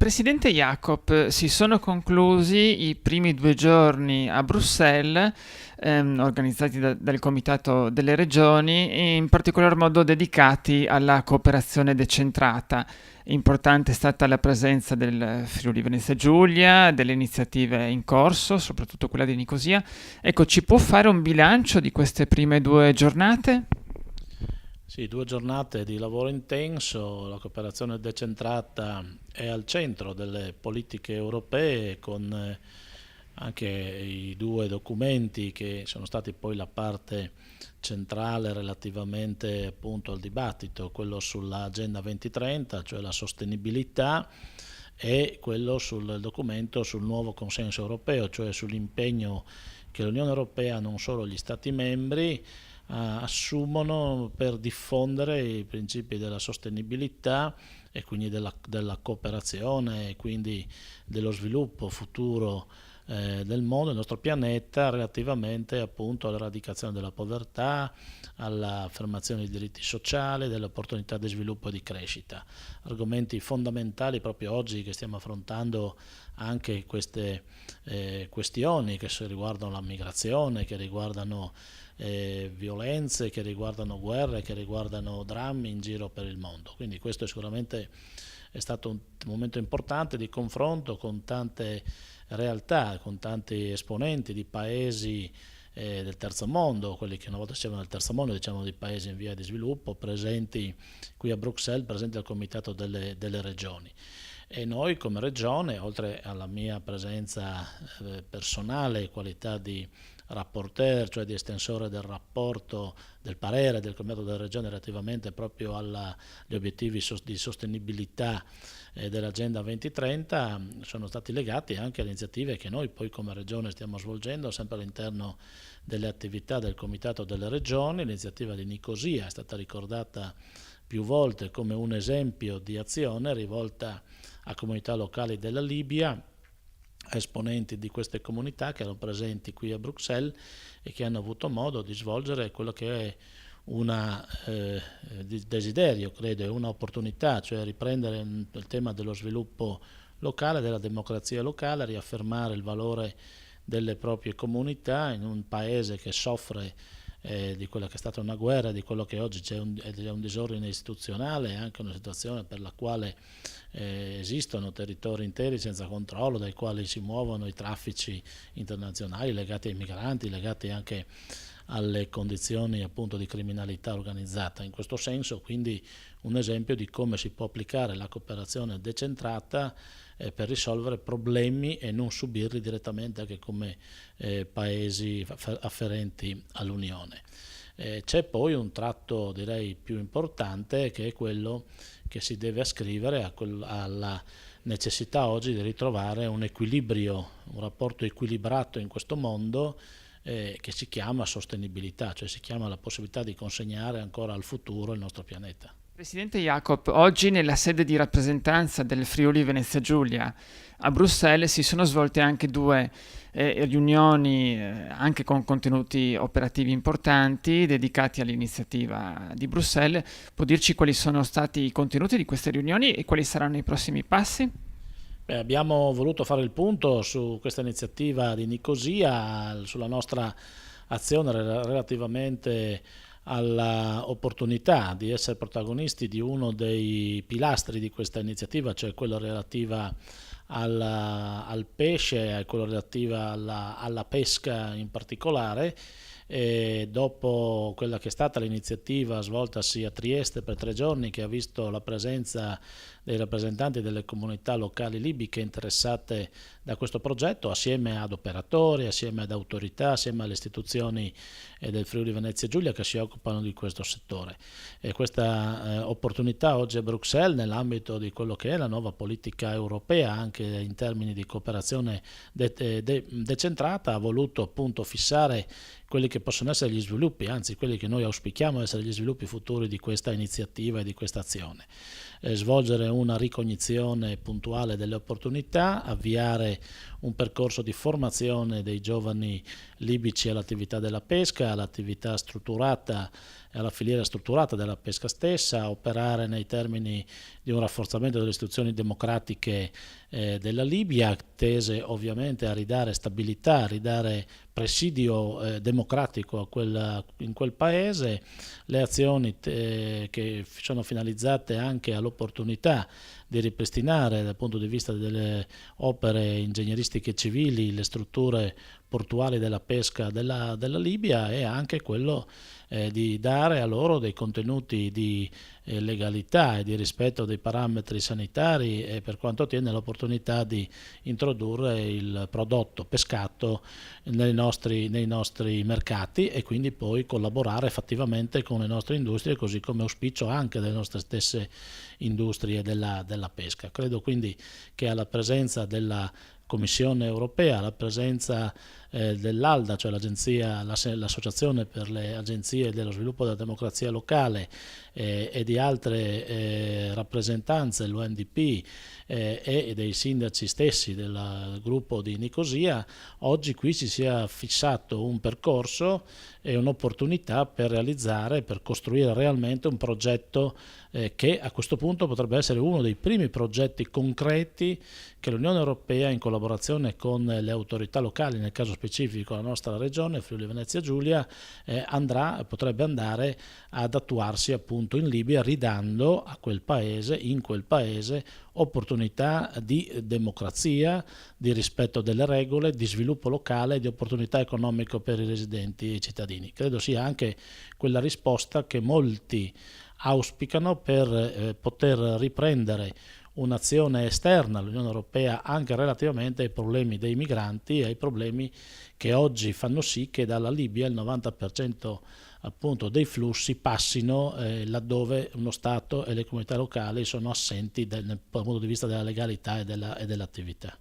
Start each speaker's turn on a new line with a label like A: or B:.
A: Presidente Jacob, si sono conclusi i primi 2 giorni a Bruxelles, organizzati dal Comitato delle Regioni, e in particolar modo dedicati alla cooperazione decentrata. Importante è stata la presenza del Friuli Venezia Giulia, delle iniziative in corso, soprattutto quella di Nicosia. Ecco, ci può fare un bilancio di queste prime 2 giornate?
B: Sì, 2 giornate di lavoro intenso, la cooperazione decentrata è al centro delle politiche europee con anche i due documenti che sono stati poi la parte centrale relativamente appunto al dibattito, quello sull'Agenda 2030, cioè la sostenibilità, e quello sul documento sul nuovo consenso europeo, cioè sull'impegno che l'Unione Europea, non solo gli Stati membri, assumono per diffondere i principi della sostenibilità e quindi della cooperazione e quindi dello sviluppo futuro del mondo, del nostro pianeta, relativamente appunto all'eradicazione della povertà, all'affermazione dei diritti sociali, delle opportunità di sviluppo e di crescita. Argomenti fondamentali proprio oggi che stiamo affrontando anche queste questioni che riguardano la migrazione, che riguardano violenze, che riguardano guerre, che riguardano drammi in giro per il mondo. Quindi questo sicuramente è stato un momento importante di confronto con tante realtà, con tanti esponenti di paesi del terzo mondo, quelli che una volta dicevano del terzo mondo, diciamo di paesi in via di sviluppo, presenti qui a Bruxelles, presenti al Comitato delle Regioni. E noi come Regione, oltre alla mia presenza personale, qualità di rapporteur, cioè di estensore del rapporto, del parere del Comitato delle Regioni relativamente proprio agli obiettivi di sostenibilità dell'Agenda 2030, sono stati legati anche alle iniziative che noi poi come Regione stiamo svolgendo sempre all'interno delle attività del Comitato delle Regioni. L'iniziativa di Nicosia è stata ricordata più volte come un esempio di azione rivolta a comunità locali della Libia, esponenti di queste comunità che erano presenti qui a Bruxelles e che hanno avuto modo di svolgere quello che è un desiderio, credo, è un'opportunità, cioè riprendere il tema dello sviluppo locale, della democrazia locale, riaffermare il valore delle proprie comunità in un paese che soffre di quella che è stata una guerra, di quello che oggi è un disordine istituzionale, anche una situazione per la quale esistono territori interi senza controllo, dai quali si muovono i traffici internazionali legati ai migranti, legati anche alle condizioni appunto di criminalità organizzata. In questo senso quindi un esempio di come si può applicare la cooperazione decentrata per risolvere problemi e non subirli direttamente anche come paesi afferenti all'Unione. C'è poi un tratto direi più importante che è quello che si deve ascrivere alla necessità oggi di ritrovare un equilibrio, un rapporto equilibrato in questo mondo che si chiama sostenibilità, cioè si chiama la possibilità di consegnare ancora al futuro il nostro pianeta.
A: Presidente Jacob, oggi nella sede di rappresentanza del Friuli Venezia Giulia a Bruxelles si sono svolte anche due riunioni, anche con contenuti operativi importanti, dedicati all'iniziativa di Bruxelles. Può dirci quali sono stati i contenuti di queste riunioni e quali saranno i prossimi passi?
B: Abbiamo voluto fare il punto su questa iniziativa di Nicosia, sulla nostra azione relativamente all'opportunità di essere protagonisti di uno dei pilastri di questa iniziativa, cioè quello relativa al pesce e quello relativa alla pesca in particolare. E dopo quella che è stata l'iniziativa svoltasi a Trieste per 3 giorni, che ha visto la presenza dei rappresentanti delle comunità locali libiche interessate da questo progetto, assieme ad operatori, assieme ad autorità, assieme alle istituzioni del Friuli Venezia Giulia che si occupano di questo settore. E questa opportunità oggi a Bruxelles, nell'ambito di quello che è la nuova politica europea, anche in termini di cooperazione decentrata, ha voluto appunto fissare quelli che possono essere gli sviluppi, anzi quelli che noi auspichiamo essere gli sviluppi futuri di questa iniziativa e di questa azione. svolgere una ricognizione puntuale delle opportunità, avviare un percorso di formazione dei giovani libici all'attività della pesca, all'attività strutturata e alla filiera strutturata della pesca stessa, operare nei termini di un rafforzamento delle istituzioni democratiche della Libia, tese ovviamente a ridare stabilità, a ridare presidio democratico in quel paese, le azioni che sono finalizzate anche all'opportunità di ripristinare dal punto di vista delle opere ingegneristiche civili le strutture portuali della pesca della Libia, e anche quello di dare a loro dei contenuti di legalità e di rispetto dei parametri sanitari, e per quanto attiene l'opportunità di introdurre il prodotto pescato nei nostri mercati, e quindi poi collaborare fattivamente con le nostre industrie, così come auspicio anche delle nostre stesse industrie della pesca. Credo quindi che alla presenza della Commissione europea, alla presenza dell'ALDA, cioè l'associazione per le agenzie dello sviluppo della democrazia locale, e di altre rappresentanze, l'UNDP e dei sindaci stessi del gruppo di Nicosia, oggi qui si sia fissato un percorso e un'opportunità per realizzare, per costruire realmente un progetto che a questo punto potrebbe essere uno dei primi progetti concreti che l'Unione Europea, in collaborazione con le autorità locali, nel caso specifico la nostra regione, Friuli Venezia Giulia, potrebbe andare ad attuarsi appunto in Libia, ridando a quel paese, in quel paese, opportunità di democrazia, di rispetto delle regole, di sviluppo locale, di opportunità economiche per i residenti e i cittadini. Credo sia anche quella risposta che molti auspicano per poter riprendere un'azione esterna all'Unione Europea anche relativamente ai problemi dei migranti e ai problemi che oggi fanno sì che dalla Libia il 90% appunto dei flussi passino laddove uno Stato e le comunità locali sono assenti dal punto di vista della legalità e dell'attività.